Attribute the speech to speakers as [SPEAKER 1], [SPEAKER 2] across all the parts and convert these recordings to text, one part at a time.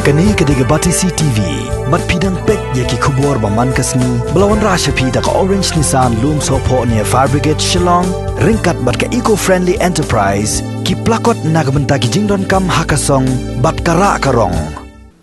[SPEAKER 1] Kani kediga bati CTV, mat pidang pek ya ki kubor baman kasni, belawan rasha pida ka Orange Nissan Loom Sopo near Fire Brigade Shillong, ringkat bat ka eco-friendly enterprise, ki plakot nagbenta ki jingdon kam hakasong, bat kara karong.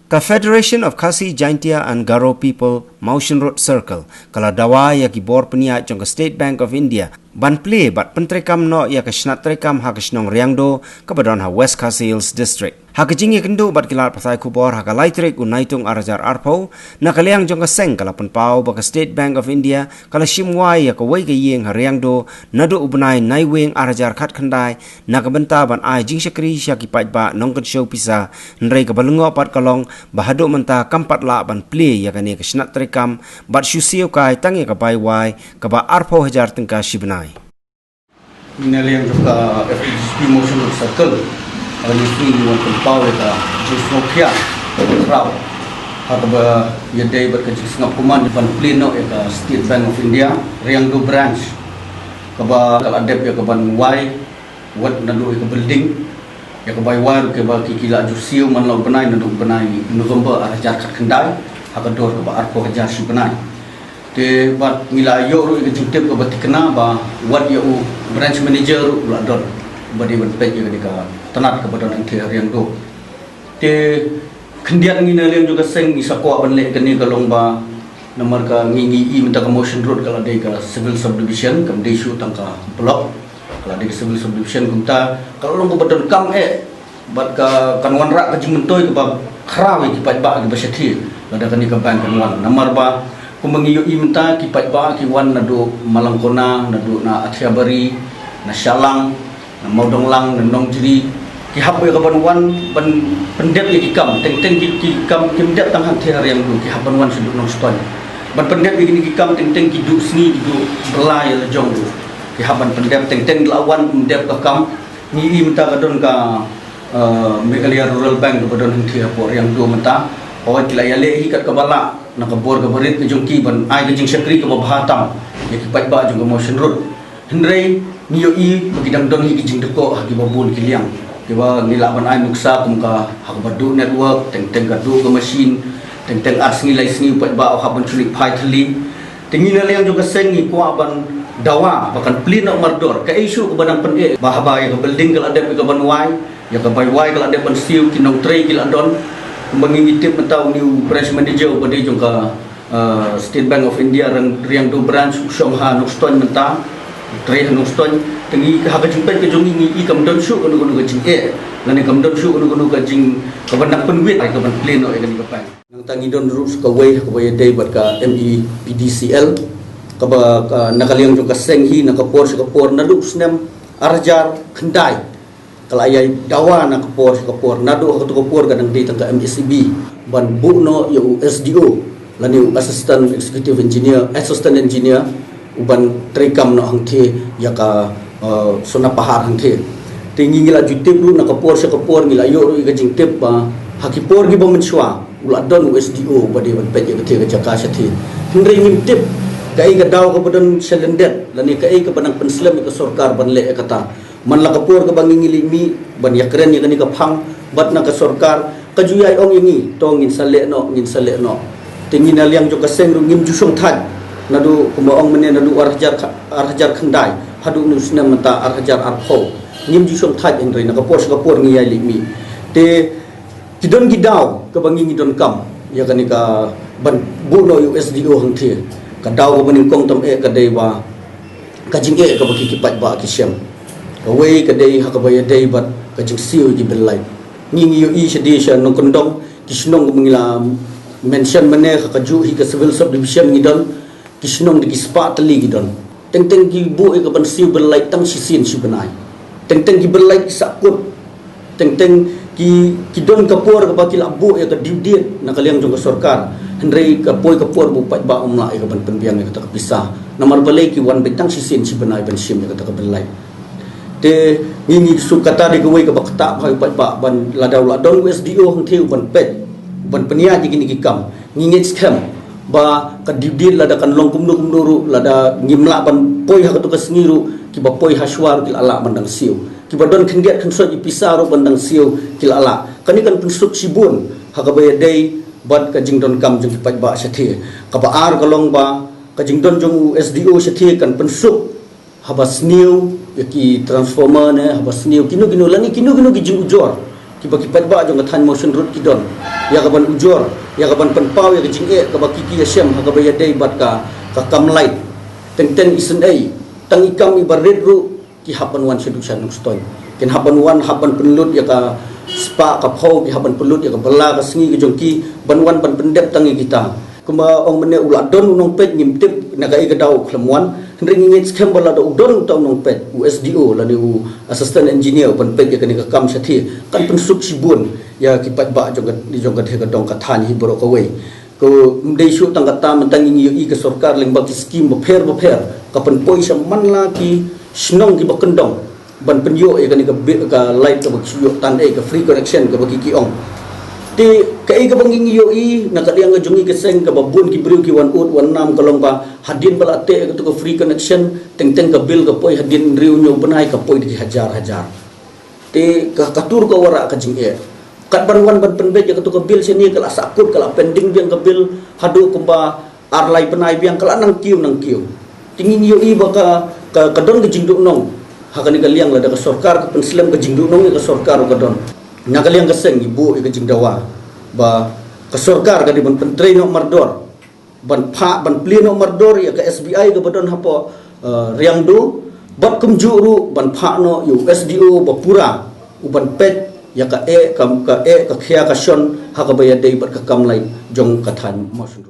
[SPEAKER 2] Ka Federation of Khasi, Jaintia and Garo People, Motion Road Circle, kala dawa ya ki bor penia jong ka State Bank of India, ban play bat pentrekam no ya ka snat trekam ha ka snong riangdo ka badon ha West Khasi Hills District. Ha ka jingi kendo bat kilar pathai kubor ha ka laitrik unaitung arajar arpo na kaliang jong ka seng kala penpau ba ka State Bank of India kala shimwai ya ka wai ka yeng ha riangdo nado ubnai naiweng arajar khat khandai na ka benta ban ai jing shakri sya ki ba nong kan show pisa nrei ka balungo pat kalong bahado menta kampat la ban play ya ka ne ka snat trekam bat shusio kai tangi ka bai wai ka ba arpo hajar tengka shibnai.
[SPEAKER 3] Minali yang juga FDSP Motion Road Circle hari ini untuk pau kita Jisnokia Krau atau ya day berkecil sengap kuman di pleno ya State Bank of India Riangdo branch kaba kalau ada ya kaban Y wat nalu ke building ya kabai Y ke ba kikila jusiu man lau benai nadu benai November arajar kat kendai hakador ke ba arpo hajar si benai te bat mila yo ru ke jintip ke bat kena ba wat ya branch manager ru ladon badi ban pej ke dika tanat ke badan angke yang do te kendian ngina leng juga seng isakwa ban le keni kalong ba nomor ka ngingi i minta ke Motion Road kala de ka civil subdivision kam desu tangka block kala de civil subdivision kumta kalau long ke badan kam bat ka kanwan rak ke jimentoy ke ba khrawi ki ba ke basethi lada kani ka bank kanwan nomor ba kumengiyo imta kipat ba kiwan nado malangkona nado na athiabari na shalang na maudonglang na nongjiri ki hapoy kaban wan ban pendep ye kikam teng ki kam kimdep tang hanthir yang du ki haban wan sudut nong ston ban pendep ye ki kam teng ki du sni du belai le jong du ki haban pendep teng lawan pendep ka kam ni imta kadon ka Meghalaya Rural Bank kadon hanthir por yang du menta o kilayale hikat kabala nakabor kabarit ke jongki ban ai ke jing sakri ke bahatam ya kipat ba jong Motion Road hendrei niyo i bagi don hi jing deko hagi babun kiliang ke ba ngila ban ai nuksa kum ka hak badu network teng kadu ke mesin teng ars nilai sni pat ba ha ban chulik phai thli tingina liang juga seng ni kwa ban dawa bahkan plin nak mardor ke isu ke badang pen bahaba ya ke building kala ada ke ban wai ya ke bai wai kala ada ban siu kinong trei kila don mengingitip mentau new branch manager pada jongka State Bank of India riang do branch Shongha Nuston menta tre Nuston tengi ka jumpai ke jongi i kamdon shu kono ke jing lani kamdon shu kono ke jing kabanak penwit ai kaban pleno ai kan kapan nang tangi don rules ka way day bat ka MEPDCL ka ba nakaliang jongka senghi nakapor nadu snem arjar kendai kalau ayah dawa nak kapor nado hak tu kapor kadang di tengah MSCB ban buno you SDO lani assistant engineer uban trekam no hangke ya ka sona pahar hangke tinggi ngila jutip lu nak kapor ngila yo ru gajing tip ba hakipor gi ba menswa uladon SDO badi ban pej ke ke jaka sathi hindri ngintip kai ga daw ka badan selendet lani kai ka banang penslam ke sarkar ban le kata man la kapur ka bangingili mi ban yakren ya kani ka phang bat na ka sarkar ka juyai ong ingi to ngin sale no tingin na liang jo ka seng ru ngim ju song than nadu kuma ong mene nadu arhajar khandai hadu nusna mata arhajar arpho ngim ju song than en re na kapur ngi yai li mi te kidon gidaw ka bangingi don kam ya kani ka ban bu no USDO hang the ka daw ka baning kong tam ka dewa ka jing ka baki kipat ba ki syam away kadai hakabaya day bat kajing siu di belai ngi yo i sedi sya no kondong kisnong mengila mention mane hakaju hi ka civil subdivision ngidon kisnong di spa tali gidon teng ki bu e ka ban siu belai tang sisin si benai teng ki belai sakut teng ki don kapur ka bakil abu e ka didiet na kaliang jong ka sarkar hendrei ka poi kapur bu pat ba umla e ka ban penbiang e ka pisah namar balai ki wan betang sisin si benai ban sim e ka belai te ngi sukata de goi ka bakta phai pat ba ban ladau ladon SDO hang theu ban pet ban penia ji gini kam ngi scam ba ka dibdil lada kan long kumdu lada ngimla ban poi ha ka tu ka sengiru ki ba poi haswar ki ala mandang siu kibadon kendiat kan so ipisa ro bandang siu kilala kani kan pensuk sibun hakabaya day bat ka jingdon kam jung kipat ba sathi ka ba ar kalong ba ka jingdon jung SDO sathi kan pensuk habas new yaki transformer ne habas new kinu lani kinu ki jing ujor kiba kipat ba jung than motion road kidon ya kaban ujor ya kaban penpau ya jing ka ba kiki asyam hakabaya day bat ka kam light teng isen ai tang ikam ibaret ru ki hapan wan seduction stoy ken hapan wan hapan penlut ya ka spa ka phau ki hapan penlut ya ka bala ka sengi ki jongki banwan ban pendep tangi kita kuma ong mene uladon nong pet ngimtip nagai ka dau klemwan ring ngit skem bala do udon taw nong pet USDO la u assistant engineer ban pet ya ka ni ka kam sathi kan pensuk sibun ya ki pat ba jogat di jogat he ka dong ka than hi bro ka wei ko mdei shu tang kata mentang ngi ke sarkar leng bagi skim bapher kapan poi sa man la ki snong ki bakendong ban penyo e kan ka light ka bakyo tan e ka free connection ka bagi ki ong ti ka e ka bangi yo i na ka liang jungi ke seng ka babun ki briu ki wan ut wan nam kalong pa hadin bala te ka free connection teng ka bill ka poi hadin riu nyo banai ka poi di hajar ti ka katur ka wara ka jing e kat banwan ban penbet ya ka bil sini kala sakut kala pending biang ka bil hadu kumba arlai penai biang kala nang kiu tingin yo i baka ka kadon ke jingdu nong hakani ka liang la da ka sarkar ka penslam ka jingdu nong ka sarkar ka don na ka liang ka seng ibu ka jingdawa ba ka sarkar ka di ban pentre no mardor ban pha ban pli no mardor ya ka SBI ka badon hapo riang do bat kumjuru ban pha no USDO bapura uban pet ya ka khia ka shon hakabaya dei bat ka kamlai jong kathan mosun